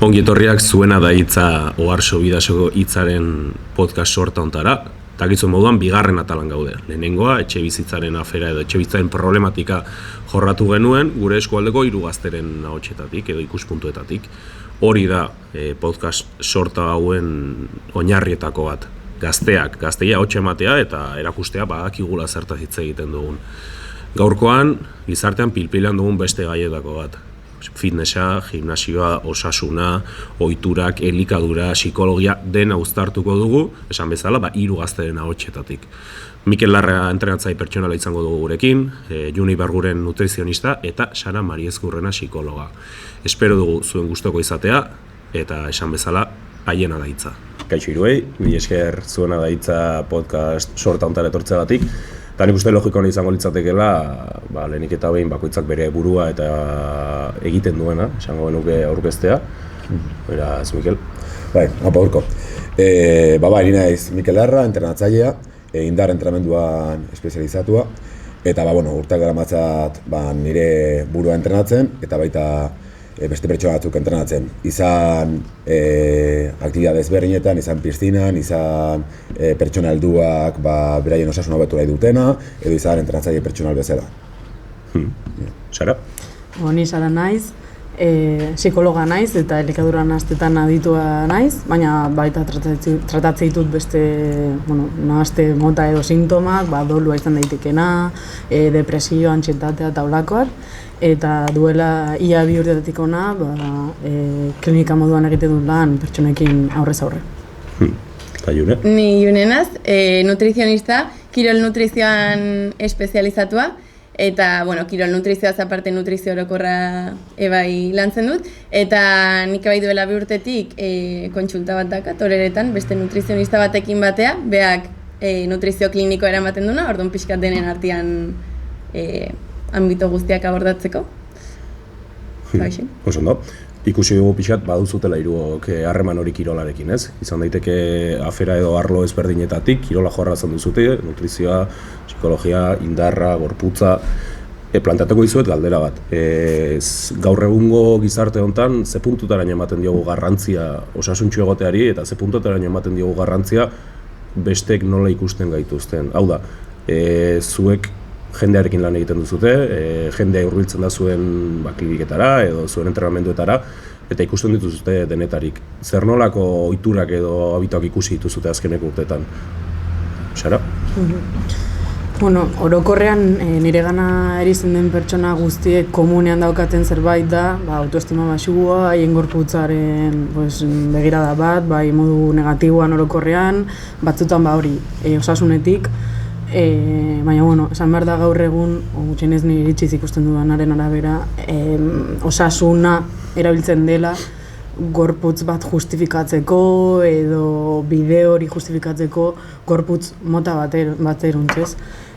Ongi etorriak zuena da hitza Oharso Bidasoko hitzaren podcast sorta hontara. Takizuen moduan bigarren atalan gaude. Lehenengoa etxe bizitzaren afera edo etxe bizitzaren problematika jorratu genuen gure eskualdeko 3 gazteren ahotsetatik edo ikuspuntuetatik. Hori da podcast sorta hauen oinarrietako bat. Gazteia ahots ematea eta erakustea badakigula zertaz hitz egiten dugun. Gaurkoan gizartean pilpilan dugun beste gaietako bat. Fitnessa, gimnasioa, osasuna, ohiturak, elikadura, psikologia dena uztartuko dugu, esan bezala, 3 gazteren ahotsetatik. Mikel Larrea entrenatzaile pertsonala izango dugu gurekin, Juni Barguren nutrizionista eta Sara Mariezkurrena psikologa. Espero dugu zuen gustoko izatea eta esan bezala haiena da hitza. Kaixo hiruei, mila esker zuena da hitza podcast sorta hontara etortzeagatik. Eta nik uste logikoa izango litzatekeela, lehenik eta behin bakoitzak bere burua eta egiten duena, esango genuke aurkeztea. Beraz, Mikel. Bai, aurko. Ni naiz Mikel Larra, entrenatzailea, indar entrenamenduan espezializatua, eta urteak daramatzat nire burua entrenatzen, eta baita beste pertsona batzuk entrenatzen. Izan aktibitate ezberdinetan, izan piztinan, izan pertsona helduak beraien osasuna hobetu nahi dutena, edo izan entrenatzaile pertsonal bezala. Sara? Ni Sara naiz, psikologa naiz eta elikadura nahastetan aditua naiz, baina baita tratatzen ditut beste nahaste mota edo sintomak, dolua izan daitekena, depresio, antsietatea eta holakoak. Eta duela ia 2 urteetatik hona, klinika moduan egiten dut lan pertsonekin aurrez aurre. Eta June? Ni June naz, nutrizionista, kirol nutrizioan espezializatua, eta kirol nutrizioaz aparte nutrizio orokorra ebai lantzen dut, eta nik bai duela 2 urtetik kontsulta bat dakat, horeretan, beste nutrizionista batekin batea, beak nutrizio kliniko eramaten duna, orduan pixkat denen artean ambito guztiak abordatzeko. Oso ondo. Ikusi dugu pixkat baduzutela hiruok harreman hori kirolarekin, ez? Izan daiteke afera edo arlo ezberdinetatik, kirola jorratzen duzute, nutrizioa, psikologia, indarra, gorputza. Planteatuko dizuet galdera bat. Gaur egungo gizarte honetan, ze puntutaraino ematen diogu garrantzia osasuntsu egoteari eta ze puntutaraino ematen diogu garrantzia bestek nola ikusten gaituzten. Hau da, zuek jendearekin lan egiten duzute, jendea hurbiltzen da zuen kliniketara edo zuen entrenamenduetara eta ikusten dituzute denetarik. Zer nolako ohiturak edo habituak ikusi dituzute azkeneko urteetan? Sara? Orokorrean nire gana erizen den pertsona guztiek komunean daukaten zerbait da, autoestima baxua, haien gorputzaren begirada bat, modu negatiboan orokorrean, batzutan hori osasunetik. Baina, esan behar da gaur egun, gutxienez nire iritziz ikusten dudanaren arabera, osasuna erabiltzen dela gorputz bat justifikatzeko edo bide hori justifikatzeko gorputz mota bateruntzez.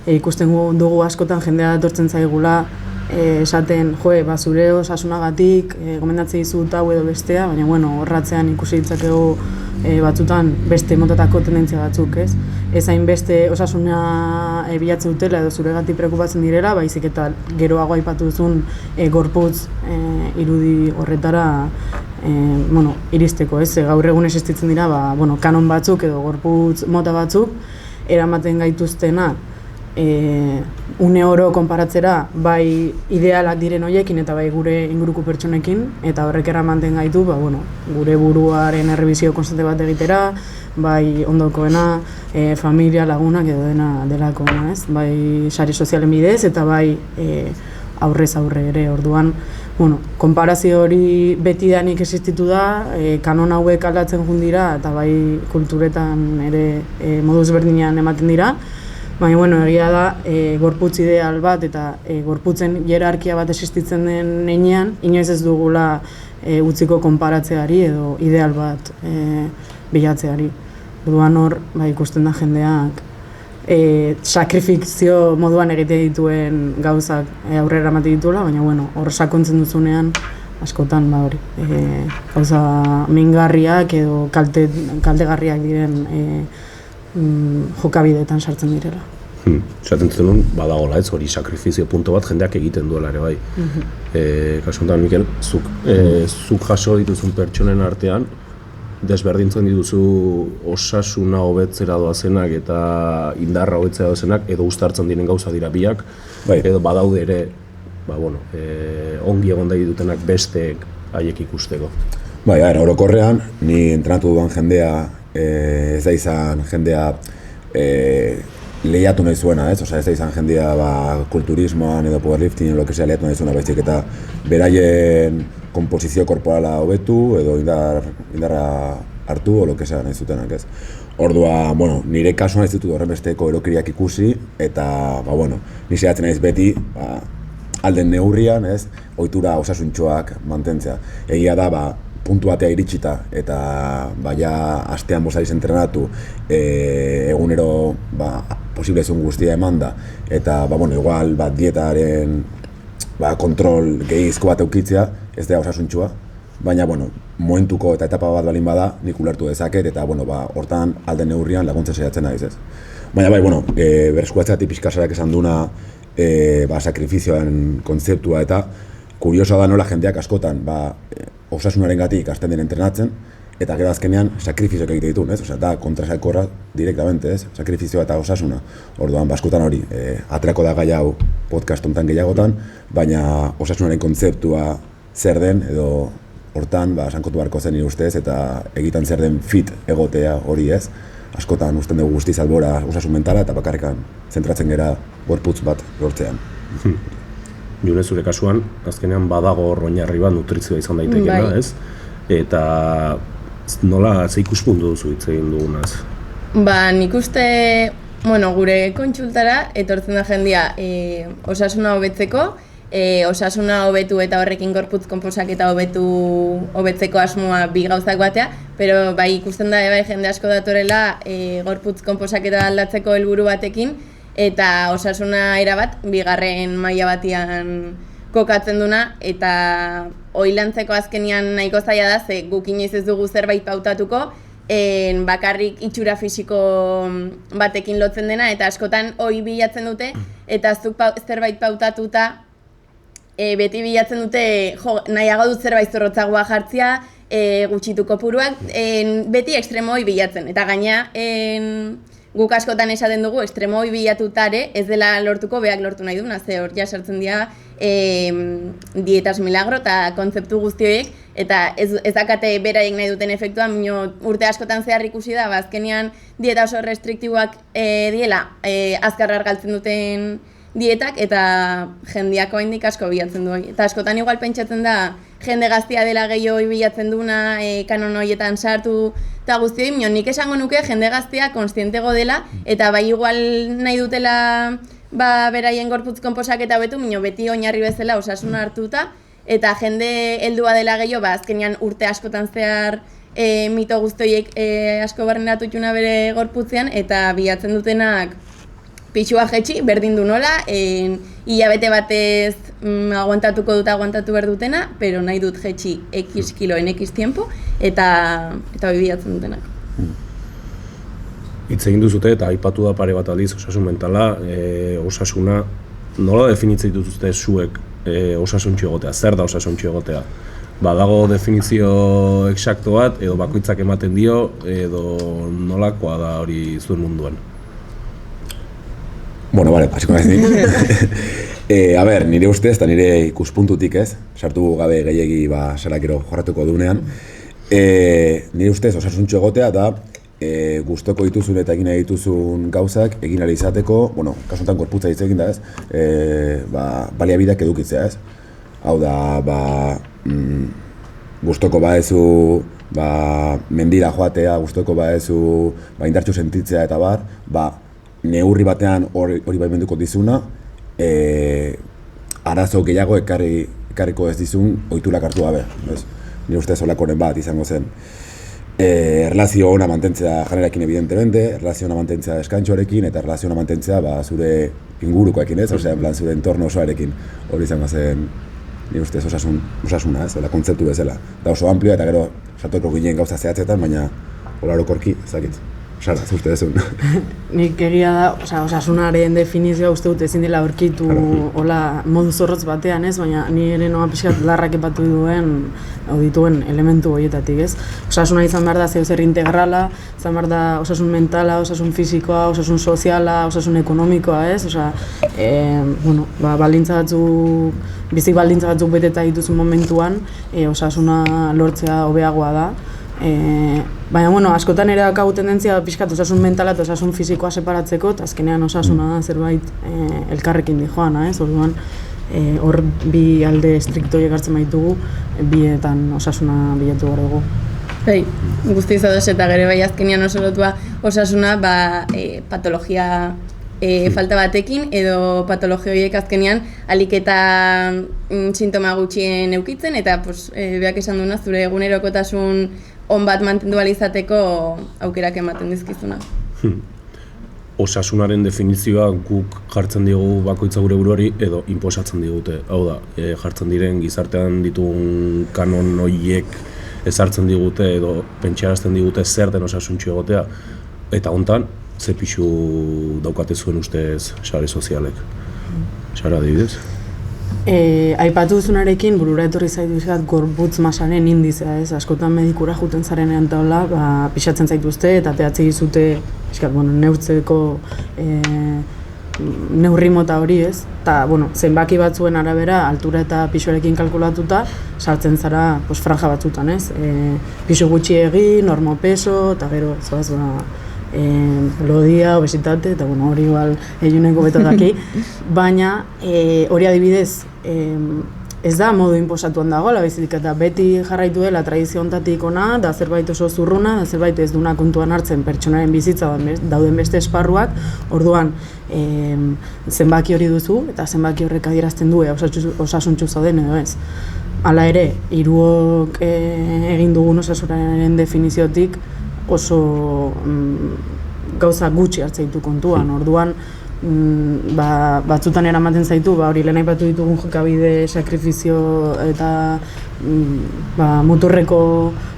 Ikusten dugu askotan jendea etortzen zaigula esaten, zure osasunagatik, gomendatzen dizut hau edo bestea, baina horratzean ikusi ditzakegu batzutan beste motatako tendentzia batzuk, ez? Ez hainbeste osasuna bilatzen dutela edo zuregatik preokupatzen direla, baizik eta geroago aipatu duzun gorputz irudi horretara iristeko, ez? Gaur egun existitzen dira, kanon batzuk edo gorputz mota batzuk eramaten gaituztena une oro konparatzera bai idealak diren horiekin eta bai gure inguruko pertsonekin eta horrek eramaten gaitu gure buruaren errebisio konstante bat egitera, bai ondokoena, familia, lagunak edo dena delakoena, ez? Bai sare sozialen bidez eta bai aurrez aurre ere, orduan konparazio hori betidanik existitu da, kanon hauek aldatzen joan dira eta bai kulturetan ere modu ezberdinean ematen dira. Baina, egia da, gorputz ideal bat eta gorputzen hierarkia bat existitzen den heinean, inoiz ez dugula utziko konparatzeari edo ideal bat bilatzeari. Orduan hor, ikusten da jendeak sakrifizio moduan egite dituen gauzak aurrera ematen dituela, baina hor sakontzen duzunean askotan gauza mingarriak edo kaltegarriak diren jokabideetan sartzen direla. Esaten zenun, badagola ez, hori sakrifizio punto bat jendeak egiten duela ere bai. Kasu honetan, Mikel, zuk jaso dituzun pertsonen artean, desberdintzen dituzu osasuna hobetzera doazenak eta indarra hobetzera doazenak, edo uztartzen diren gauza dira biak, edo badaude ere, ongi egon da ditutenak besteek haiek ikusteko. Bai, orokorrean, ni entrenatu duan jendea, ez da izan jendea lehiatu nahi zuena, ez? Osa, ez da izan jendea kulturismoan edo powerlifting edo lehiatu nahi zuena, baizik eta beraien komposizio korporala hobetu edo indarra hartu o nahi zutenak, ez? Ordua, nire kasuan ez ditut horrenbesteko erokeriak ikusi eta, ni saiatzen naiz beti, alden neurrian, ez? Ohitura osasuntxoak mantentzea. Egia da, puntu batea iritsita eta astean bosariz entrenatu, egunero posiblezun guztia eman da eta igual dietaren kontrol gehizko bat eukitzea ez da osasuntxua, baina momentuko eta etapa bat balin bada nik ulertu dezaket eta hortan alden neurrian laguntzen saiatzen naiz, ez. Baina berreskuratzeatik pixkasarak esan duna sakrifizioaren kontzeptua eta kuriosoa da nola jendeak askotan osasunarengatik hasten den entrenatzen eta gero azkenean sakrifizioak egite ditun, ez? Osea, da kontrasakorra direktamente, ez? Sakrifizioa eta osasuna. Orduan, askotan hori, aterako da gai hau podcast hontan gehiagotan, baina osasunaren kontzeptua zer den edo hortan, sankotu beharko zen nire ustez eta egitan zer den fit egotea hori, ez? Askotan usten dugu guztiz albora osasun mentala eta bakarrekan zentratzen gera gorputz bat lortzean. June, zure kasuan, azkenean badago oinarri bat nutrizioa izan daitekeena, ez? Eta nola ze ikuspuntu duzu hitz egin dugunaz? Nik uste, gure kontsultara etortzen da jendea osasuna hobetzeko, osasuna hobetu eta horrekin gorputz konposaketa hobetzeko asmoa bi gauzak batea, pero ikusten da jende asko datorela gorputz konposaketa aldatzeko helburu batekin, eta osasuna erabat bigarren maila batian kokatzen duna eta oilantzeko azkenian nahiko zaila da, ze guk inoiz ez dugu zerbait pautatuko, bakarrik itxura fisiko batekin lotzen dena eta askotan hori bilatzen dute eta zuk zerbait pautatuta beti bilatzen dute nahiago dut zerbait zorrotzagoa jartzea, gutxitu kopuruak, beti ekstremo hori bilatzen eta gaina guk askotan esaten dugu, estremo hori bilatutare ez dela lortuko beak lortu nahi duna, ze hor ja sartzen dira dietas milagro eta kontzeptu guzti horiek, eta ez dakate beraiek nahi duten efektua, urte askotan zehar ikusi da, azkenean dieta oso restriktiboak diela, azkarra argaltzen duten dietak, eta jendeak oraindik asko bilatzen du. Eta askotan igual pentsatzen da, jende gaztia dela gehiago bilatzen duna, kanon horietan sartu, eta guzti hori, nik esango nuke jende gaztea konstientego dela, eta igual nahi dutela beraien gorputz konposaketa betu, beti oinarri bezala osasuna hartuta, eta jende heldua dela gehiago, azkenean urte askotan zehar mito guzti horiek asko barneratu txuna bere gorputzean, eta bilatzen dutenak pixua jetxi, berdin du nola, hilabete batez aguantatuko dut aguantatu behar dutena, pero nahi dut jetxi X kilo en X tiempo, eta hori bilatzen dutenak. Hitz egin duzute eta aipatu da pare bat aldiz osasun mentala, osasuna, nola definitzen dituzte zuek osasuntxo egotea, zer da osasuntxo egotea? Badago definizio eksakto bat, edo bakoitzak ematen dio, edo nolakoa da hori zuen munduan? Pasiko naiz nik. Nire ustez eta nire ikuspuntutik ez, sartu gabe gehiegi sarakero jorratuko dunean, nire ustez osasuntxo egotea da gustoko dituzun eta egin nahi dituzun gauzak egin ahal izateko, kasu honetan gorputza hitz egin da ez, baliabideak edukitzea ez. Hau da, gustoko badezu mendira joatea, gustoko badezu indartsu sentitzea eta neurri batean hori baimenduko dizuna, arazo gehiago ekarriko ez dizun ohiturak hartu gabe. Nire ustez holakoren bat izango zen. Erlazio ona mantentzea janerakin evidentemente, erlazio ona mantentzea eskantxoarekin eta erlazio ona mantentzea zure ingurukoekin ez, zure entorno osoarekin hori izango zen nire ustez osasuna ez, kontzeptu bezala. Da oso amplioa eta gero sartuko ginen gauza zehatzetan, baina hola orokorki, ezakit. Sara, ze uste dezun? Nik egia da, osasunaren definizioa uste dut ezin dela aurkitu hola modu zorrotz batean, ez? Baina ni ere noa pixkat larrak epatu dituen elementu horietatik, ez? Osasuna izan behar da zeu zer integrala, izan behar da osasun mentala, osasun fisikoa, osasun soziala, osasun ekonomikoa, ez? Baldintza batzuk, bizik baldintza batzuk beteta dituzun momentuan, osasuna lortzea hobeagoa da. Baina, askotan ere daukagu tendentzia pixkat osasun mentala eta osasun fisikoa separatzeko, eta azkenean osasuna da zerbait elkarrekin dijoana, ez? Orduan, hor bi alde estriktoiek hartzen baitugu, bietan osasuna bilatu gara dugu. Bai, guztiz ados eta gero bai azkenean oso lotua osasuna patologia falta batekin edo patologia horiek azkenean ahalik eta sintoma gutxien eukitzen eta beak esan duena zure egunerokotasun on bat mantendu ahal izateko aukerak ematen dizkizuna. Osasunaren definizioa guk jartzen digu bakoitza gure buruari edo inposatzen digute. Hau da, jartzen diren gizartean ditugun kanon horiek ezartzen digute edo pentsarazten digute zer den osasuntxo egotea. Eta hontan, ze pixu daukate zuen ustez sare sozialek. Sara, adibidez? Aipatu duzunarekin burura etorri zaitu gorputz masaren indizea, ez? Askotan medikura juten zarenean taula, pixatzen zaituzte eta teatzi dizute neurtzeko neurri mota hori, ez? Eta, zenbaki batzuen arabera, altura eta pixuarekin kalkulatuta, sartzen zara franja batzutan, ez? Pixu gutxiegi, normopeso, eta gero, lodia, obesitate, eta hori igual eguneko beto daki, baina hori adibidez ez da modu inposatuan dagoela, baizik eta beti jarraitu dela tradizio honetatik ona, da zerbait oso zurruna, da zerbait ez duna kontuan hartzen pertsonaren bizitza dauden beste esparruak, orduan zenbaki hori duzu eta zenbaki horrek adierazten du osasuntsu zauden edo ez. Hala ere, hiruok egin dugun osasunaren definiziotik oso gauza gutxi hartzen ditu kontuan, orduan batzutan eramaten zaitu, hori lehen aipatu ditugun jokabide, sakrifizio eta muturreko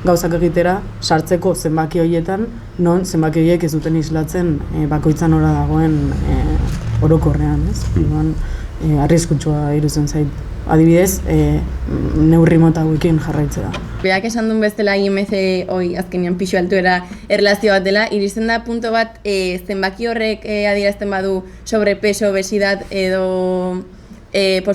gauzak egitera, sartzeko zenbaki horietan, non zenbaki horiek ez duten islatzen bakoitzan ora dagoen orokorrean, ez? Arriskutsua iruditzen zait. Adibidez, neurri mota hauekin jarraitzea. Beak esan duen bezala IMC hoi azkenean pixu altuera erlazio bat dela, iristen da punto bat zenbaki horrek adierazten badu sobrepeso, obesidad edo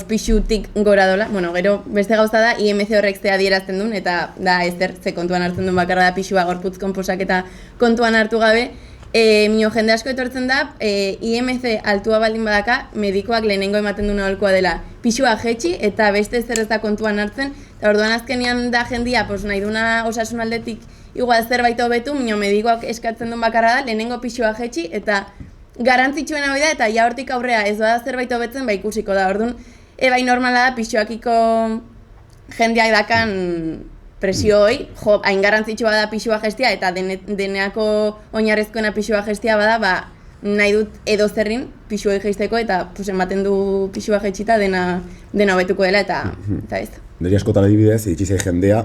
pixutik gora dola. Gero beste gauza da IMC horrek ze adierazten duen eta da ezer ze kontuan hartzen duen bakarra da pixua gorputz konposak eta kontuan hartu gabe. Jende asko etortzen da, IMC altua baldin badaka, medikoak lehenengo ematen duen aholkoa dela pixua jetxi eta beste zer ez da kontuan hartzen, eta orduan azkenean da jendia nahi duna osasun aldetik igual zerbait hobetu, medikoak eskatzen duen bakarra da, lehenengo pixua jetxi eta garrantzitsuena hori da, eta ja hortik aurrea ez da zerbait hobetzen, ikusiko da, orduan bai normala da pixuakiko jendeak dakan presio hoi, hain garrantzitsua da pixua gestia eta deneako oinarrezkoena pixua gestia bada, nahi dut edo zerrin pixua gesteko eta ematen du pixua gestita dena hobetuko dela eta ez. Neri askotan adibidez, itxizei jendea,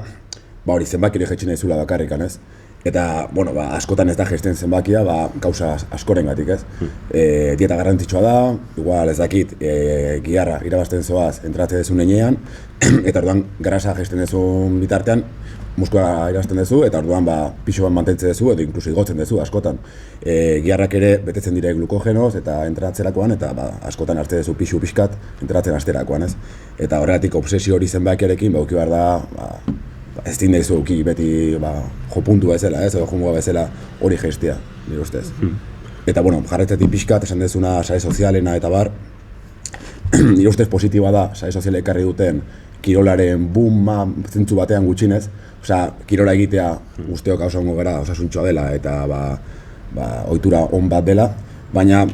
hori zenbaki hori jetxin naizula bakarrikan, ez? Eta, askotan ez da gesten zenbakia, gauza askorengatik, ez? Dieta garrantzitsua da, igual ez dakit, giharra irabazten zoaz entratzen dezun enean, eta orduan grasa gesten dezun bitartean, muskula irabazten dezu, eta orduan pixoan mantentzen dezu, edo inkluso igotzen dezu askotan. Giharrak ere betetzen dire glukogenoz eta entratzerakoan, eta askotan hartzen dezu pixu pixkat entratzen asterakoan, ez? Eta horregatik obsesio hori zenbakiarekin, bauki behar da, ez din dezu beti jopuntu bezala, edo jomuga bezala hori gestia, nire ustez. Eta, jarretzetik pixkat, esan dezuna sare sozialena eta bar, nire ustez positiboa da, sare sozialek ekarri duten kirolaren booma zentzu batean gutxinez, kirola egitea guztiok hausa hongo gara osasuntxoa dela eta ohitura on bat dela, baina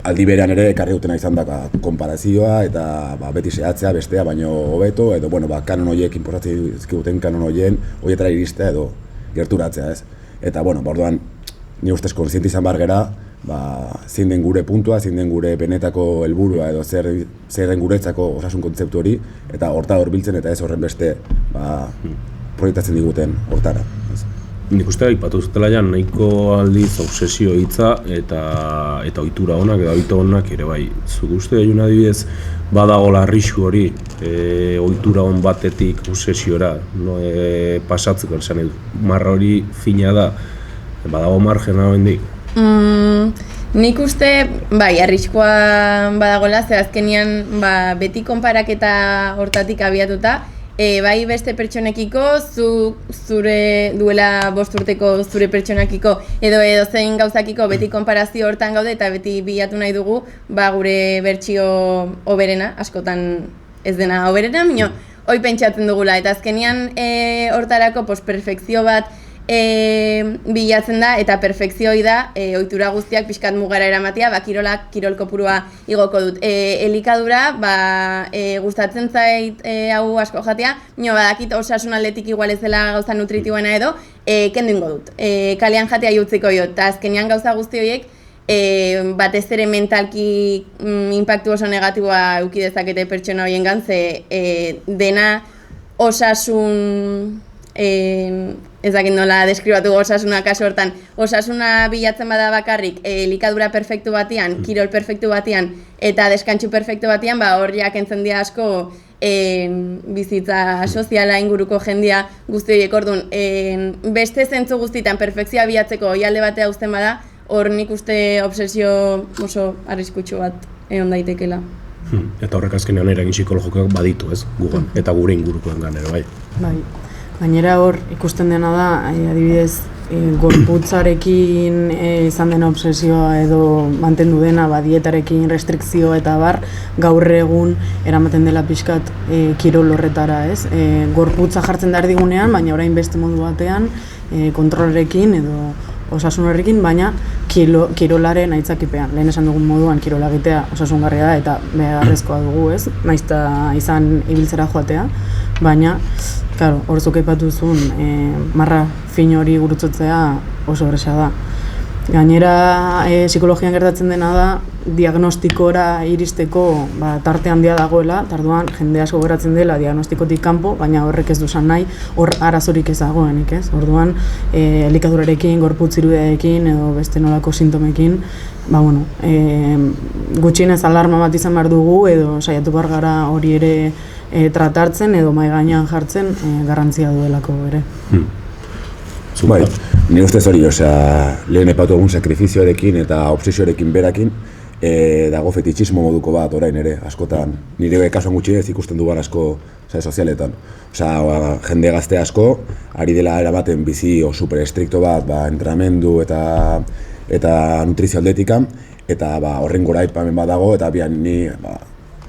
aldi berean ere ekarri dutena izan da konparazioa eta beti zehatzea bestea baino hobeto edo kanon horiek inposatzen dizkiguten kanon horietara iristea edo gerturatzea, ez? Eta orduan ni ustez kontziente izan behar gera, zein den gure puntua, zein den gure benetako helburua edo zer den guretzako osasun kontzeptu hori eta horta hurbiltzen eta ez horren beste proiektatzen diguten hortara. nik uste aipatu zutela ja nahiko aldiz obsesio hitza eta ohitura onak edo habito onak ere bai. Zuk uste daiun adibidez badagola arrisku hori ohitura on batetik obsesiora no, pasatzeko esan edo marra hori fina da, badago margena oraindik. Nik uste, bai, arriskua badagola, ze azkenian beti konparaketa hortatik abiatuta, bai beste pertsonekiko, zure duela 5 urteko zure pertsonekiko edo zein gauzakiko beti konparazio hortan gaude eta beti bilatu nahi dugu gure bertsio hoberena, askotan ez dena hoberena, mino hoi pentsatzen dugula eta azkenian hortarako perfekzio bat bilatzen da eta perfekzioi da ohitura guztiak pixkat mugara eramatea, kirol kopurua igoko dut. Elikadura, gustatzen zait hau asko jatea, nio badakit osasun aldetik igual ez dela gauza nutritiboena edo, kendu ingo dut. Kalean jatea jutziko jot, eta azkenean gauza guzti horiek batez ere mentalki inpaktu oso negatiboa eduki dezakete pertsona horiengan, ze dena osasun ez dakit nola deskribatu osasuna kasu hortan. Osasuna bilatzen bada bakarrik elikadura perfektu batean, kirol perfektu batean eta deskantsu perfektu batean, horiak entzen dira asko bizitza soziala inguruko jendia guzti horiek orduan. Beste zentzu guztietan perfekzioa bilatzeko oialde batea uzten bada, hor nik uste obsesio oso arriskutsu bat egon daitekela. Eta horrek azkenean eragin psikologikoak baditu, ez, gugan, eta gure ingurukoen ganero, bai. Bai. Gainera hor ikusten dena da, adibidez, gorputzarekin izan dena obsesioa edo mantendu dena dietarekin restrikzio eta gaur egun eramaten dela pixkat kirol horretara, ez? Gorputza jartzen da erdigunean, baina orain beste modu batean kontrolarekin edo osasun horrekin, baina kirolaren aitzakipean. Lehen esan dugun moduan kirola egitea osasungarria da eta beharrezkoa dugu, ez? Naizta izan ibiltzera joatea, baina claro, hor zuk aipatu zuen, marra fin hori gurutzotzea oso erresa da. Gainera, psikologian gertatzen dena da, diagnostikora iristeko tarte handia dagoela, tarduan jende asko geratzen dela diagnostikotik kanpo, baina horrek ez duzan nahi, hor arazorik ez dagoenik, ez? Orduan, elikadurarekin, gorputz irudiarekin edo beste nolako sintomekin, gutxienez alarma bat izan behar dugu edo saiatu behar gara hori ere tratartzen edo mahai gainean jartzen garrantzia duelako ere. Bai, nire ustez hori, lehen epatu egun sakrifizioarekin eta obsesioarekin berakin dago fetitxismo moduko bat orain ere, askotan. Nire kasuan gutxienez ikusten duan asko sozialetan. Jende gazte asko, ari dela eramaten bizi super estrikto bat, entrenamendu eta nutrizio aldetikan, eta horren gora aipamen bat dago, eta bian ni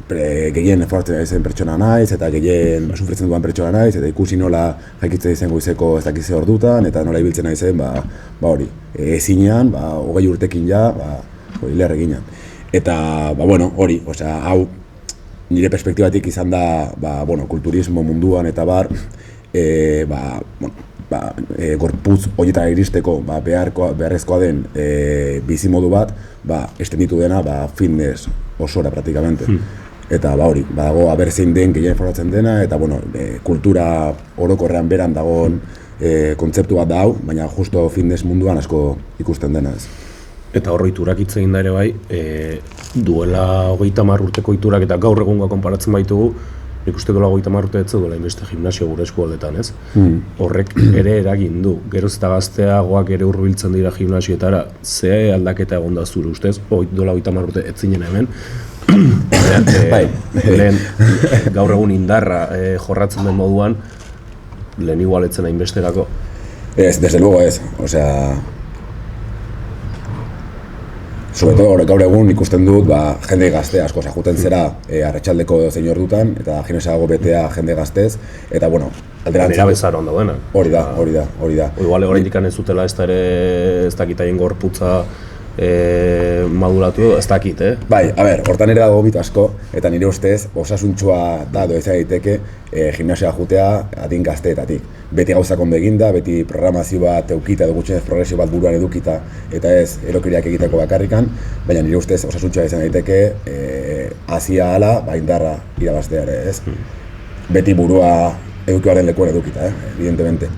gehien efortzen ezen pertsona naiz, eta gehien sufritzen duan pertsona naiz, eta ikusi nola jaikitzen izan goizeko ez dakize ordutan, eta nola ibiltzen naizen, hori, ezinean, 20 urtekin ja, hiler eginan. Eta, hori, hau, nire perspektibatik izan da, kulturismo munduan eta gorputz horietara iristeko beharrezkoa den bizimodu bat, estenditu dena fitness osora praktikamente. Eta hori, badago zein den gehien informatzen dena, eta kultura orokorrean beran dagoen kontzeptu bat da hau, baina justo fitness munduan asko ikusten dena ez. Eta hor ohiturak hitz egin da ere bai, duela 30 urteko ohiturak eta gaur egungoa konparatzen baitugu, nik uste duela 30 urte ez duela inbeste gimnasio gure eskualdetan, ez? Horrek ere eragin du, geroz eta gazteagoak ere hurbiltzen dira gimnasioetara, ze aldaketa egon da zure ustez, duela 30 urte ez zinen hemen, lehen gaur egun indarra jorratzen den moduan, lehen igualetzen hainbesterako. Ez, desde luego ez, sobre todo gaur egun ikusten dut jende gazte asko juten zera arratsaldeko zein ordutan eta gimnasiago betea jende gaztez eta alderantziz. Nera bezaron daudena. Hori da. Igual oraindik ez dutela ez dakit haien gorputza maduratu, ez dakit, Bai, hortan ere dago bit asko eta nire ustez osasuntsua da doeza daiteke gimnasia jutea adin gazteetatik. Beti gauzak ondo eginda, beti programazio bat eukita edo gutxienez progresio bat buruan edukita eta ez erokeriak egiteko bakarrikan, baina nire ustez osasuntsua izan daiteke hasia hala, indarra irabaztea ere, ez? Beti burua edukiaren lekuan edukita, evidentemente.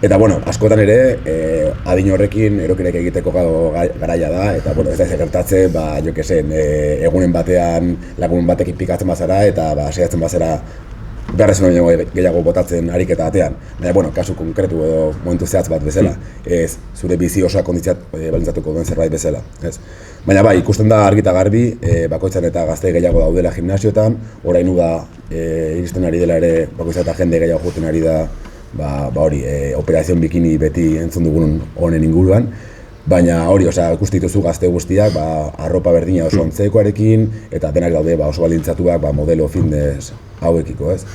Eta, bueno, askotan ere, adin horrekin erokerak egiteko garaia da, eta, bueno, ez da gertatzen, jo kesen, egunen batean lagun batekin pikatzen bazara, eta saiatzen bazara beharrezun gehiago botatzen ariketa batean. Baina, bueno, kasu konkretu edo momentu zehatz bat bezala, ez zure bizi osoa balintzatuko duen zerbait bezala, ez. Baina bai, ikusten da argi eta garbi, bakoitzan eta gazte gehiago daudela gimnasioetan, orain da iristen ari dela ere, bakoitzan eta jende gehiago joten ari da, hori, operazion bikini beti entzun dugun honen inguruan, baina hori, ikusten dituzu gazte guztiak, arropa berdina oso ontzekoarekin, eta denak daude oso balintzatuak modelo fitness hauekiko, ez?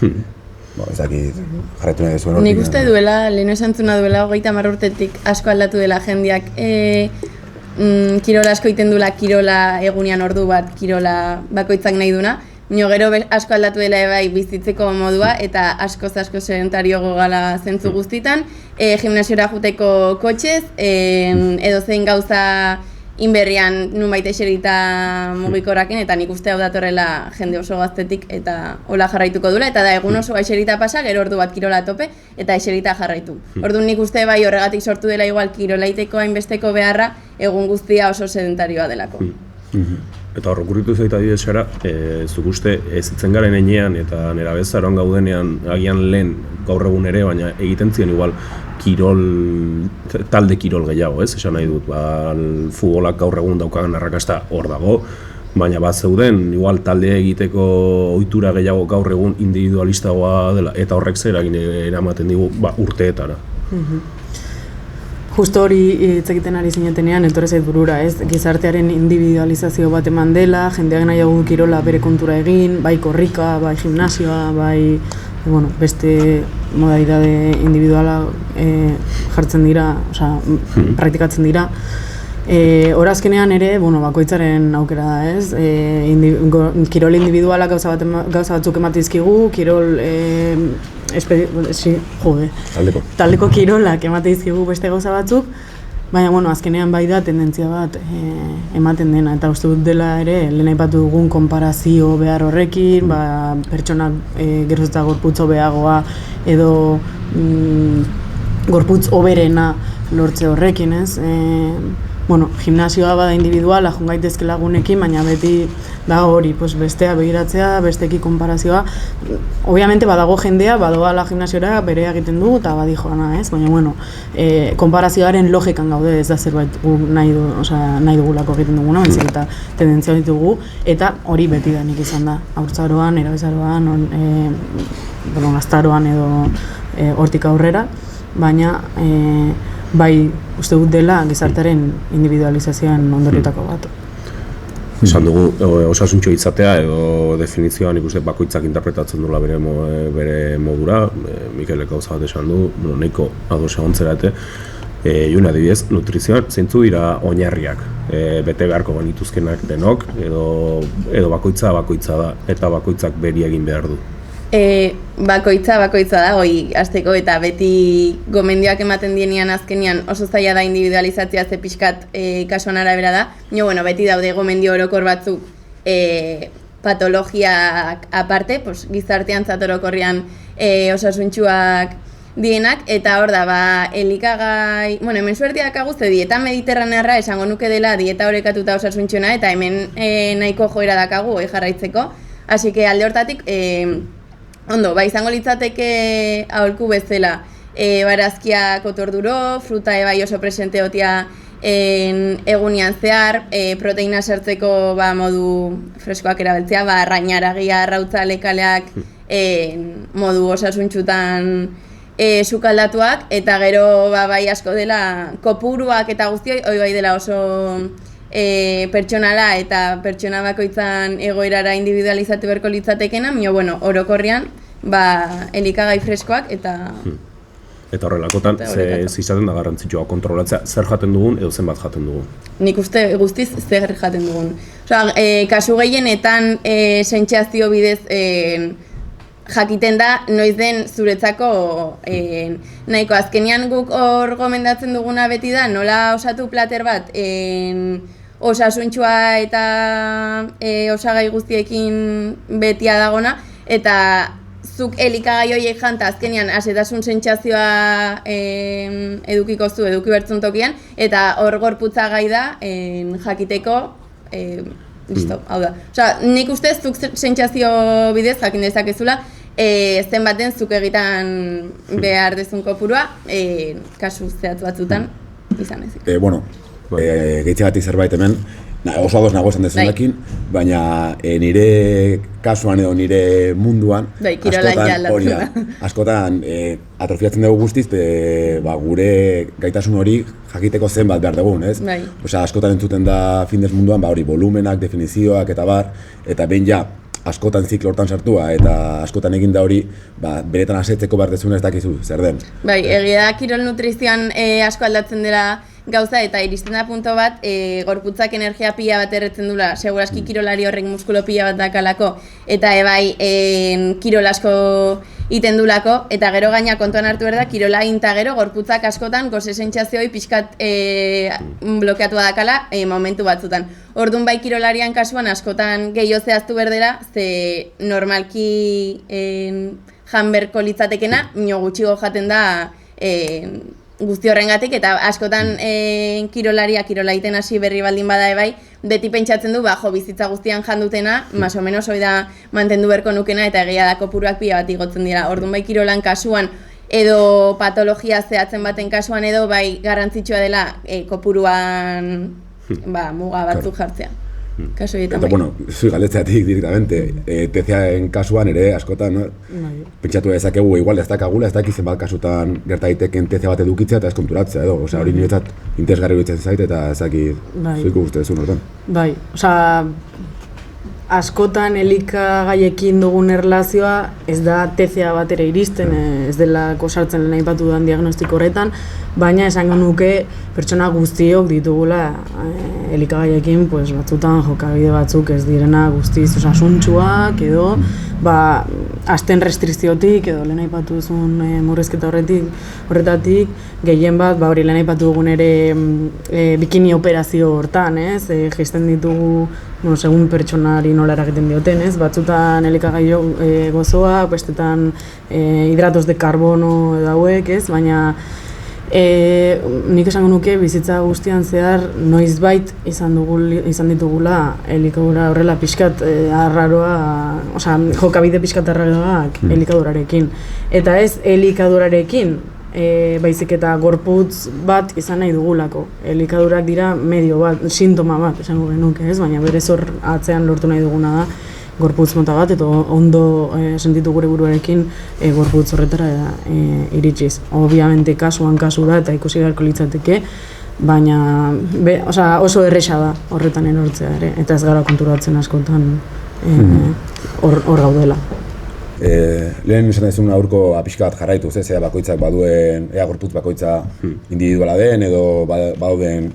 Ezakit, jarretu nahi duzuen hortik. Nik uste duela, leheno esantzuna duela, 30 urtetik asko aldatu dela jendeak, kirola asko iten duela, kirola egunean ordu bat, kirola bakoitzak nahi duna. Nio gero asko aldatu dela bai bizitzeko modua eta asko sedentarioago gala zentzu guztitan. Gimnasiora juteko kotxez, edozein gauza inberrian nunbait eserita mugikoraken, eta nik uste hau datorrela jende oso gaztetik eta hola jarraituko dula, eta da egun oso eserita pasa, gero ordu bat kirola tope eta eserita jarraitu. Orduan nik uste bai horregatik sortu dela igual kirolaiteko hainbesteko beharra egun guztia oso sedentarioa delako. Eta hor, okurritu zaita adibidezara, zuk uste ez itzen garen enean eta nera bezaroan gaudenean agian lehen gaur egun ere, baina egiten ziren igual talde kirol gehiago, ez? Esan nahi dut, futbolak gaur egun daukagan arrakasta hor dago, baina bat zeuden, igual talde egiteko ohitura gehiago gaur egun individualistagoa dela, eta horrek zer eragin eramaten digu urteetara. Justo hori hitz egiten ari zinetenean, etorri zait burura, ez? Gizartearen individualizazio bat eman dela, jendeak nahiago du kirola bere kontura egin, bai korrika, bai gimnasioa, bai beste modalidade individuala jartzen dira, praktikatzen dira. Horazkenean ere, bakoitzaren aukera da, ez? Kirol individualak gauza batzuk ematizkigu, kirol taldeko kirolak ematizkigu beste gauza batzuk, baina azkenean bai da tendentzia bat ematen dena, eta uste dut dela ere, lehen aipatu dugun konparazio behar horrekin, pertsonak geroz eta gorputz hobeagoa edo gorputz hoberena lortze horrekin, ez? Gimnasioa bada individuala, joan gaitezke lagunekin, baina beti da hori, bestea begiratzea, besteki konparazioa. Obviamente badago jendea, badoala gimnasiora berea egiten du eta badi joana, ez? Baina, konparazioaren logikan gaude, ez da zerbait nahi dugulako egiten duguna, baizik eta tendentzia ditugu, eta hori beti da nik izan da. Haurtzaroan, erabezaroan, gaztaroan edo hortik aurrera, baina bai, uste dut dela gizartearen individualizazioan ondoriotako bat. Esan dugu, osasuntxo izatea edo definizioan ikuste bakoitzak interpretatzen duela bere modura, Mikelek gauza bat esan du, nahiko ados egontzera ete, Juna adibidez, nutrizioan zeintzu dira oinarriak, bete beharko genituzkenak denok, edo bakoitza da, eta bakoitzak beri egin behar du. Bakoitza da, hasteko eta beti gomendioak ematen dienean azkenean oso zaila da individualizatzea ze pixkat kasuan arabera da. Beti daude gomendio orokor batzuk patologiak aparte, gizartean zatorokorrean osasuntsuak dienak, eta hor da, elikagai, hemen suertiak aguzte dieta mediterranearra esango nuke dela dieta orekatuta osasuntxuna, eta hemen nahiko joera dakagu jarraitzeko, hasi que alde hortatik, ondo, izango litzateke aholku bezala, barazkiak otorduro, fruta ebai oso presente otia egunean zehar, proteina sartzeko modu freskoak erabiltzea, rainaragia, arrautza, lekaleak modu osasuntxutan sukaldatuak, eta gero bai asko dela kopuruak eta guztioi, hoi bai dela oso pertsonala eta pertsona bakoitzan egoerara individualizatu beharko litzatekena, orokorrean elikagai freskoak eta... Eta horrelakotan, izaten da garrantzitsua kontrolatzea, zer jaten dugun edo zenbat jaten dugun? Nik uste guztiz zer jaten dugun. Kasu gehienetan sentsazio bidez jakiten da, noiz den zuretzako nahiko. Azkenean guk hor gomendatzen duguna beti da, nola osatu plater bat osasuntxua eta osagai guztiekin betia dagona, eta zuk elikagai horiek janta azkenean asetasun sentsazioa edukiko zu, eduki bertzun tokian, eta hor gorputza gai da jakiteko, listo, hau da. Osea, nik ustez zuk sentsazio bidez jakin dezakezula, zenbaten zuk egiten behar dezun kopurua, kasu zehatz batzutan izan ezik. Bueno, gehitzegatik zerbait hemen, oso ados nago esan dezunekin, baina nire kasuan edo nire munduan askotan atrofiatzen dugu guztiz gure gaitasun hori jakiteko zenbat behar dugun, ez? Osea, askotan entzuten da fitness munduan hori volumenak, definizioak eta bar, eta behin ja askotan ziklo hortan sartua eta askotan egin da hori, beretan asetzeko behar dezuna ez dakizu, zer den. Bai, egia da kirol nutrizioan asko aldatzen dela gauza eta iristen da punto bat, gorputzak energia pila bat erretzen dula, seguraski kirolari horrek muskulo pila bat dakalako, eta ebai kirol asko iten dulako, eta gero gaina kontuan hartu behar da, kirola inta gero, gorputzak askotan goze sentsazioi pixkat blokeatua dakala momentu batzutan. Orduan bai kirolarian kasuan askotan gehiago zehaztu berdela, ze normalki jan berko litzatekena, nio gutxigo jaten da guzti horrengatik, eta askotan kirolaria kirola iten hasi berri baldin bada bai, beti pentsatzen du, bizitza guztian jandutena, más o menos hori da mantendu berko nukena, eta egia da kopuruak pila bat igotzen dira. Orduan bai kirolan kasuan, edo patologia zehatzen baten kasuan edo bai garrantzitsua dela kopuruan muga batzuk jartzea. Kaso eta bueno, zui galdetzeatik directamente, TCAen kasuan ere askotan, no? Pentsatu dezakegu igual ez dakagula, ez dakiz zenbat kasutan gerta daiteken TCA bat edukitzea eta ez konturatzea edo, osea, hori niretzat interesgarri iruditzen zait eta ez dakit zuiko guztezun hortan. Bai, osea, askotan elikagaiekin dugun erlazioa ez da TCA bat ere iristen, ez delako sartzen lehen aipatu dudan diagnostiko horretan, baina esango nuke pertsona guztiok ditugula elikagaiekin batzutan jokabide batzuk ez direna guztiz osasuntsuak edo azten restrikziotik edo lehen aipatu duzun murrizketa horretatik gehien bat hori lehen aipatu dugun ere bikini operazio hortan, jaisten ditugu segun pertsonari nola eragiten dioten, batzutan elikagai gozoak, bestetan hidratos de karbono edo hauek, baina nik esango nuke bizitza guztian zehar noizbait izan ditugula elikadura horrela pixkat arraroa, osea, jokabide pixkat arraroak elikadurarekin. Eta ez elikadurarekin, baizik eta gorputz bat izan nahi dugulako. Elikadurak dira medio bat, sintoma bat esango genuke, baina berez hor atzean lortu nahi duguna da gorputz mota bat, eta ondo sentitu gure buruarekin gorputz horretara iritsiz. Obviamente kasuan kasu da eta ikusi beharko litzateke, baina oso erresa da horretan erortzea ere, eta ez gara konturatzen askotan hor gaudela. Lehen esan dezun aurko pixka bat jarraitu, ea bakoitzak baduen, ea gorputz bakoitza individuala den edo bauden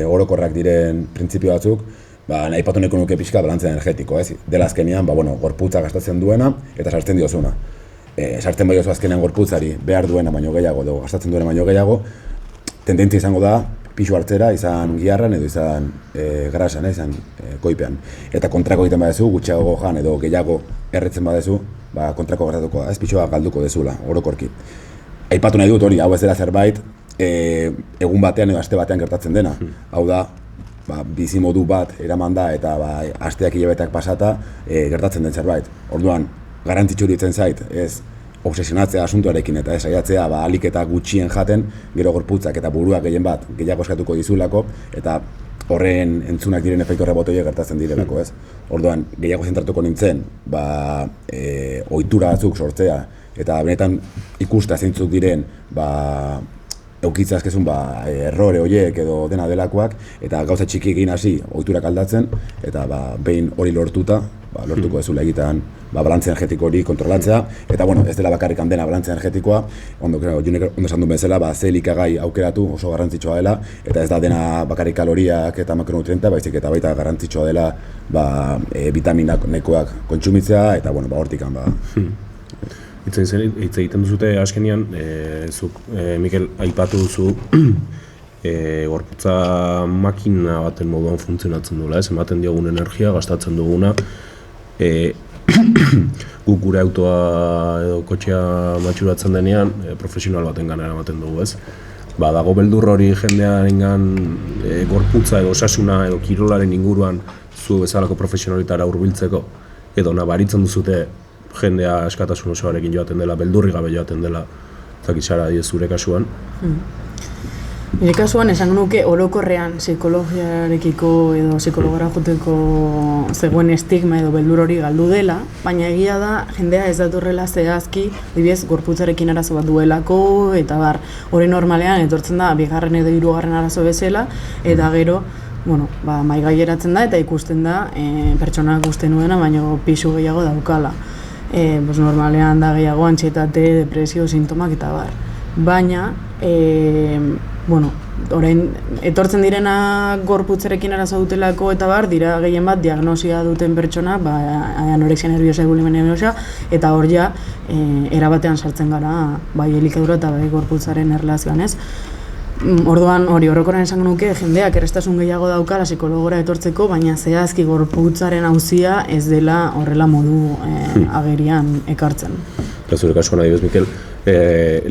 orokorrak diren printzipio batzuk, nahi patu neko nuke pixka balantza energetiko, dela azkenean, gorputza gastatzen duena eta sartzen diozuna. Sartzen bai oso azkenean gorputzari behar duena baino gehiago, edo gastatzen duena baino gehiago, tendentzia izango da pixu hartzera, izan giharran edo izan grasan, izan koipean. Eta kontrako egiten badezu, gutxiago jan edo gehiago erretzen badezu, kontrako gertatuko da, ez pixua galduko dezula, orokorki. Aipatu nahi dut hori, hau ez dela zerbait, egun batean edo aste batean gertatzen dena. Hau da, bizi modu bat eraman da eta asteak hilabeteak pasata gertatzen den zerbait. Orduan, garrantzitsu iruditzen zait, ez obsesionatzea asuntoarekin eta ez saiatzea ahalik eta gutxien jaten, gero gorputzak eta buruak gehien bat gehiago eskatuko dizulako eta horren entzunak diren efektu rebotoiek gertatzen direlako, ez? Orduan, gehiago zentratuko nintzen, ohitura batzuk sortzea eta benetan ikusta zeintzuk diren eukitza azkezun errore horiek edo dena delakoak eta gauza txiki egin hasi ohiturak aldatzen eta behin hori lortuta lortuko dezula egiten balantza energetiko hori kontrolatzea eta ez dela bakarrik dena balantza energetikoa ondo esan duen bezala ze elikagai aukeratu oso garrantzitsua dela eta ez da dena bakarrik kaloriak eta makronutrienta baizik eta baita garrantzitsua dela vitaminak nekoak kontsumitzea eta hortik Hitz egiten duzute azkenean, zuk, Mikel, aipatu duzu gorputza makina baten moduan funtzionatzen duela, ematen diogun energia, gastatzen duguna. guk gure autoa edo kotxea matxuratzen denean, profesional baten gana eramaten dugu, ez? Dago beldur hori jendearengan gorputza edo osasuna edo kirolaren inguruan zu bezalako profesionalitara hurbiltzeko, edo nabaritzen duzute jendea askatasun osoarekin joaten dela, beldurri gabe joaten dela, zakizara zure kasuan. Nire kasuan esan nuke orokorrean psikologiarekiko edo psikologara joteko zegoen estigma edo beldur hori galdu dela, baina egia da jendea ez datorrela zehazki, adibidez gorputzarekin arazo bat duelako eta bar, hori normalean etortzen da bigarren edo hirugarren arazo bezala eta gero mahai gaineratzen da eta ikusten da pertsonak uste nuena baino pisu gehiago daukala. Normalean da gehiago antsietate, depresio, sintomak eta bar. Baina, orain etortzen direnak gorputzarekin arazo dutelako eta bar, dira gehien bat diagnosia duten pertsona, anorexia nerviosa, bulimia nerviosa, eta hor ja erabatean sartzen gara bai elikadura eta bai gorputzaren erlazioan, ez? Orduan hori orokorren esango nuke jendeak errestasun gehiago daukala psikologora etortzeko, baina zehazki gorputzaren auzia ez dela horrela modu agerian ekartzen. Eta zure kasuan adibidez, Mikel,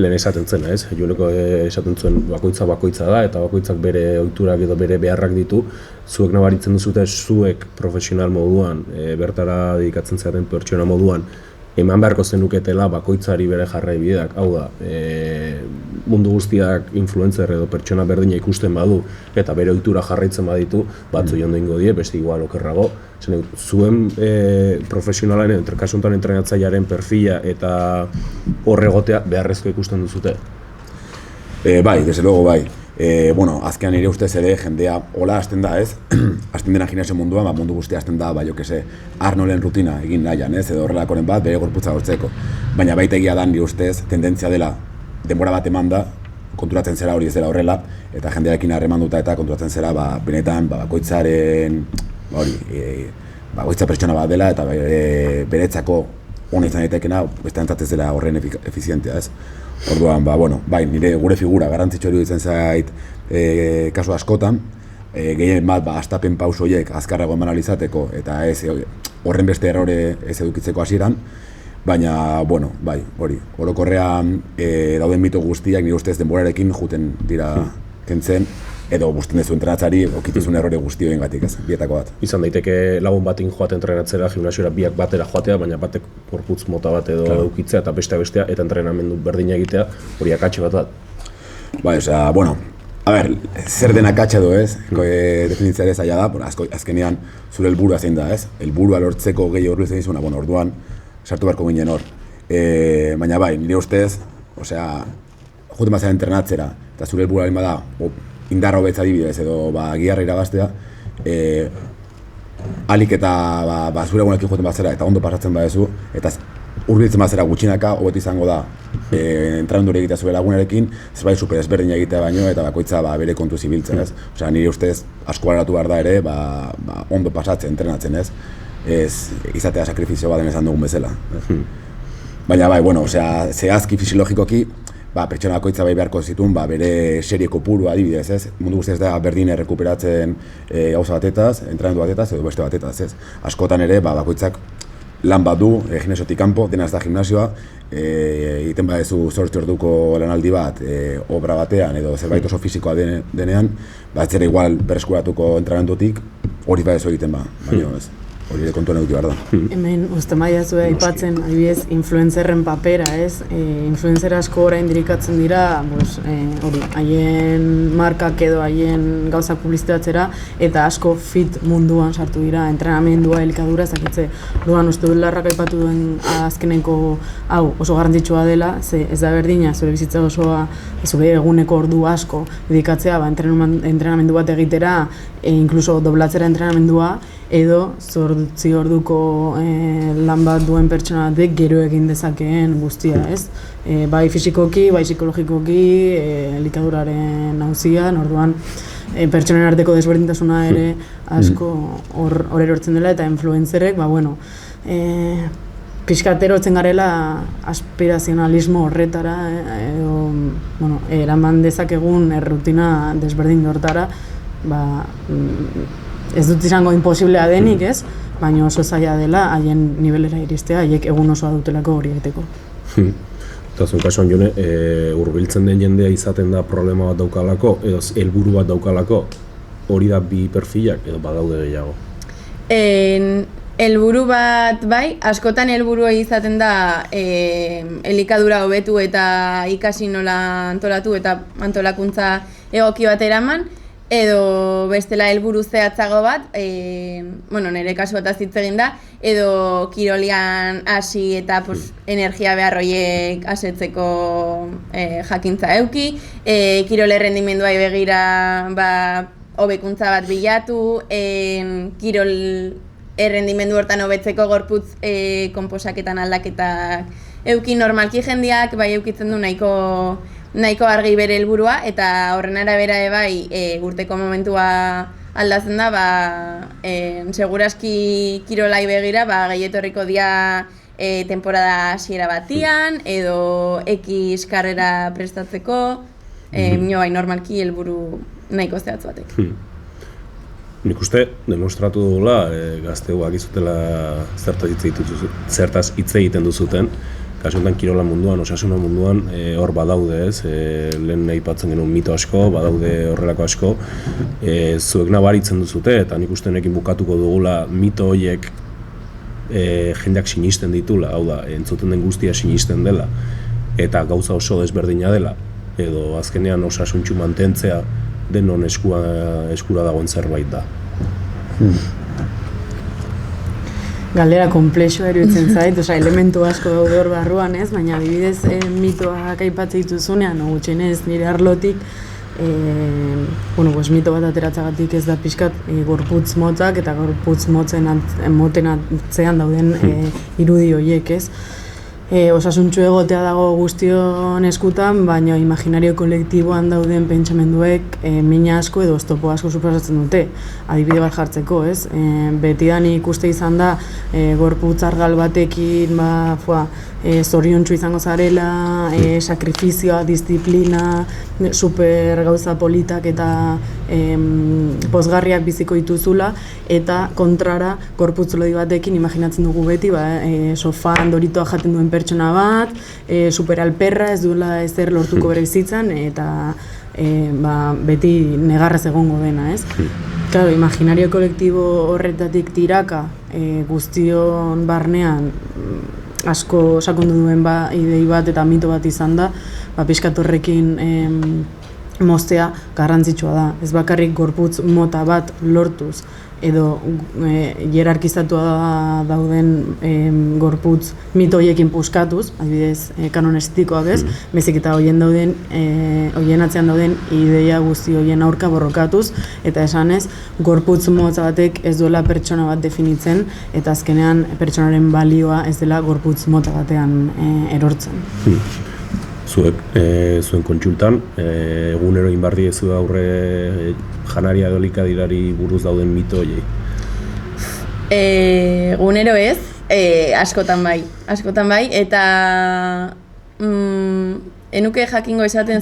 lehen esaten zen, ez? Juneko esaten zuen bakoitza da, eta bakoitzak bere ohiturak edo bere beharrak ditu. Zuek nabaritzen duzute, zuek profesional moduan, bertara dedikatzen zaren pertsona moduan, eman beharko zenuketela bakoitzari bere jarrai bideak, hau da, mundu guztiak influencer edo pertsona berdina ikusten badu eta bere ohitura jarraitzen baditu, batzu jondo ingo die, beste igual okerrago. Zuen profesionalen, kasu honetan entrenatzailearen perfila eta horregotea beharrezko ikusten duzute? Bai, desde luego bai. Azkean nire ustez ere jendea hola hasten da, ez? Hasten dena gimnasio munduan, mundu guztia hasten da, Arnolden rutina egin nahian, ez? Edo horrelakoren bat bere gorputza gortzeko. Baina baita egia da nire ustez tendentzia dela denbora bat eman da, konturatzen zera hori ez dela horrela, eta jendearekin harremanduta eta konturatzen zera benetan bakoitzaren bakoitza pertsona bat dela eta beretzako ona izan daitekena beste entzat ez dela horren efizientea, ez? Orduan, bai, nire gure figura garrantzitsu iruditzen zait kasu askotan, gehien bat astapen pauso horiek azkarrago eman ahal izateko eta ez horren beste errore ez edukitzeko hasieran, baina, bai, hori, orokorrean dauden mito guztiak nire ustez denborarekin juten dira kentzen, edo guztien dezu entrenatzari okituzun errore guztioengatik, ez, bietako bat. Izan daiteke lagun batin joate entrenatzera, gimnasiora biak batera joatea, baina batek gorputz mota bat edo edukitzea eta bestea eta entrenamendu berdina egitea, hori akatxe bat. Bai, zer den akatxe edo, ez? Definitzea ere zaila da, azkenean zure helburua zein da, ez? Helburua lortzeko gehi horrela zein izuna, orduan sartu beharko ginen hor. Baina bai, nire ustez, joten bazera entrenatzera, eta zure helburua lehen bada, indarra hobetza adibidez edo giharra irabaztea, alik eta zure egunekin joten bazera eta ondo pasatzen badezu, eta hurbiltzen bazera gutxinaka hobeto izango da entrenamendu hori egitea zure lagunarekin, zerbait super ezberdina egitea baino eta bakoitza bere kontu zibiltzen, ez? Nire ustez asko garatu behar da ere, ondo pasatzen, entrenatzen, ez? Ez izatea sakrifizio baden esan dugun bezala. Baina bai, zehazki fisiologikoki, pertsona bakoitza bai beharko zituen bere serie kopuru adibidez, ez? Mundu guztiaz da berdin errekuperatzen gauza batetaz, entrenamendu batetaz edo beste batetaz, ez? Askotan ere bakoitzak lan bat du, gimnasiotik kanpo, dena ez da gimnasioa, egiten badezu 8 orduko lanaldi bat obra batean edo zerbait oso fisikoa denean, ez zera igual berreskuratuko entrenamendutik hori badezu egiten baina ez. Hori ere kontuan eduki behar da. Hemen, uste maiazue aipatzen, adibidez, influencerren papera, ez? Influencer asko orain dirikatzen dira, haien markak edo haien gauzak publizitatzera, eta asko fit munduan sartu dira, entrenamendua, elikadura, zakitze. Duan, uste dut larrak aipatu duen azkeneko hau oso garrantzitsua dela, ze ez da berdina, zure bizitza osoa, zure eguneko ordu asko dedikatzea, entrenamendu bat egitera, inkluso doblatzera entrenamendua, edo 8 orduko lan bat duen pertsona batek gero egin dezakeen guztia, ez? Bai fisikoki, bai psikologikoki, elikaduraren auzian, orduan pertsonen arteko desberdintasuna ere asko hor erortzen dela eta influencerrek, pixkat erotzen garela aspirazionalismo horretara, eraman dezakegun errutina desberdin hortara, ez dut izango imposiblea denik, ez? baina oso zaila dela haien nivelera iristea, haiek egun osoa dutelako hori egiteko. Eta zuen kasuan jone, hurbiltzen den jendea izaten da problema bat daukalako, edo helburu bat daukalako, hori da bi perfilak edo badaude gehiago? Helburu bat bai, askotan helburua izaten da elikadura hobetu eta ikasi nola antolatu eta antolakuntza egoki bat eraman, edo bestela helburu zehatzago bat, nire kasu bat hitz egin da, edo kirolian hasi eta energia behar horiek asetzeko jakintza euki, kirol errendimenduai begira hobekuntza bat bilatu, kirol errendimendu hortan hobetzeko gorputz konposaketan aldaketak euki, normalki jendeak bai eukitzen du nahiko argi bere helburua, eta horren arabera bai urteko momentua aldatzen da, seguraski kirolai begira gehietorriko dia temporada hasiera batian, edo X karrera prestatzeko, bai normalki helburu nahiko zehatz batek. Nik uste, demostratu dugula, gazteuak izutela zertaz hitz egiten duzuten, kasu honetan kirola munduan, osasuna munduan, hor badaude ez, lehen aipatzen genuen mito asko, badaude horrelako asko, zuek nabaritzen duzute, eta nik uste honekin bukatuko dugula mito horiek jendeak sinisten ditula, hau da, entzuten den guztia sinisten dela, eta gauza oso desberdina dela, edo azkenean osasuntxu mantentzea denon eskura dagoen zerbait da. Galdera konplexua iruditzen zait, elementu asko daude hor barruan, ez? Baina adibidez mitoak aipatzen dituzunean, gutxienez nire arlotik, mito bat ateratzagatik ez da pixkat gorputz motzak eta gorputz moten atzean dauden irudi horiek, ez? Osasuntxu egotea dago guztion eskutan, baina imaginario kolektiboan dauden pentsamenduek mina asko edo oztopo asko suposatzen dute, adibide bat jartzeko, ez? Betidan ikuste izan da gorputz argal batekin zoriontsu izango zarela, sakrifizioa, disiplina, super gauza politak eta pozgarriak biziko dituzula, eta kontrara gorputz lodi batekin imaginatzen dugu beti, sofan doritoa jaten duen pertsona bat, super alperra, ez duela ezer lortuko bere bizitzan, eta beti negarrez egongo dena, ez? Claro, imaginario kolektibo horretatik tiraka guztion barnean asko sakondu duen idei bat eta mito bat izan da, pixkat horrekin moztea garrantzitsua da. Ez bakarrik gorputz mota bat lortuz edo hierarkizatua dauden gorputz mito horiekin puskatuz, adibidez kanon estetikoak ez, bezik eta horien atzean dauden ideia guzti horien aurka borrokatuz, eta esanez, gorputz motza batek ez duela pertsona bat definitzen, eta azkenean pertsonaren balioa ez dela gorputz mota batean erortzen. Zuek, zuen kontsultan, egunero inbardi ez du aurre janaria edo elikadirari buruz dauden mito horiei? Egunero ez, askotan bai, eta enuke jakingo esaten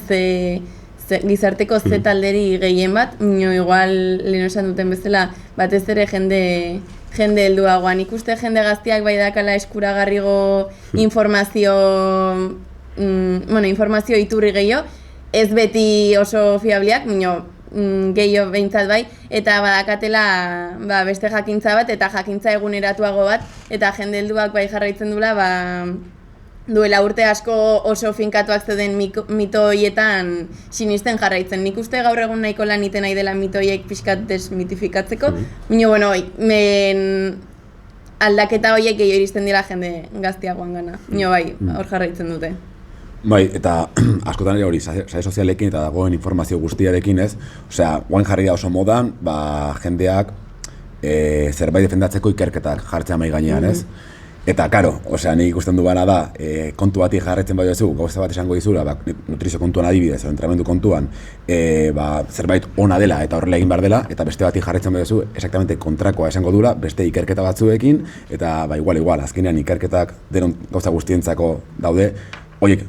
gizarteko ze talderi gehien bat, igual lehen esan duten bezala, batez ere jende helduagoan. Ikuste jende gaztiak bai dakala eskuragarrigo informazio iturri gehiago, ez beti oso fiabliak, gehiago behintzat bai, eta badakatela beste jakintza bat eta jakintza eguneratuago bat, eta jende helduak bai jarraitzen dula, duela urte asko oso finkatuak zeuden mito horietan sinisten jarraitzen. Nik uste gaur egun nahiko lan iten nahi dela mito horiek pixkat desmitifikatzeko, aldaketa horiek gehiago iristen dira jende gaztiagoan gana, hor jarraitzen dute. Bai, eta askotan ere hori, sare sozialekin eta dagoen informazio guztiarekin ez, guain jarri da oso modan, jendeak zerbait defendatzeko ikerketak jartzea mahai gainean ez. Eta, karo, nik ikusten du bana da, kontu bati jarraitzen bai duzu, gauza bat esango dizula, nutrizio kontuan adibidez, entrenamendu kontuan, zerbait ona dela eta horrela egin behar dela, eta beste bati jarraitzen bai duzu, exactamente kontrakoa esango dula, beste ikerketa batzuekin, eta igual, azkenean ikerketak denon gauza guztientzako daude, horiek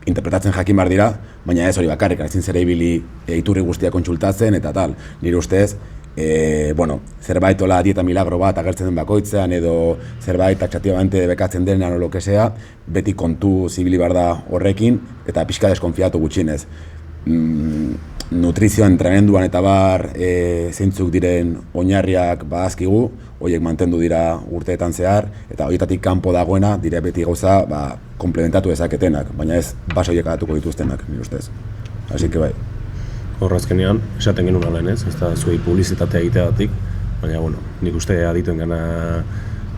interpretatzen jakin behar dira, baina ez hori bakarrik, ezin zera ibili iturri guztiak kontsultatzen eta tal. Nire ustez, zerbait ola dieta milagro bat agertzen den bakoitzean edo zerbait taxatibamente bekatzen denean o lo que sea, beti kontu zibili behar da horrekin eta pixka deskonfiatu gutxienez. Nutrizioa entrenamenduan eta bar zeintzuk diren oinarriak badazkigu, horiek mantendu dira urteetan zehar, eta horietatik kanpo dagoena dire beti gauza komplementatu dezaketenak, baina ez base horiek adatuko dituztenak, nire ustez. Así que bai. Horrazkenean, esaten genuen alen ez da zuei publizitatea egiteagatik, baina nik uste adituen gana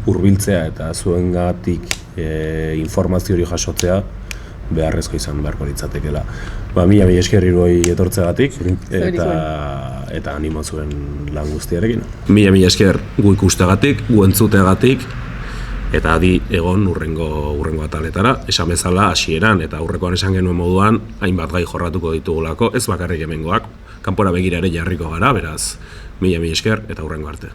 hurbiltzea eta zuengatik informazio hori jasotzea beharrezko izan beharko litzatekeela. Mila esker hiruroi etortzeagatik eta animo zuen lan guztiarekin. Mila esker gu ikusteagatik, gu entzuteagatik eta adi egon urrengo ataletara, esan bezala hasieran eta aurrekoan esan genuen moduan hainbat gai jorratuko ditugulako, ez bakarrik hemengoak, kanpora begira ere jarriko gara, beraz, mila esker eta urrengo arte.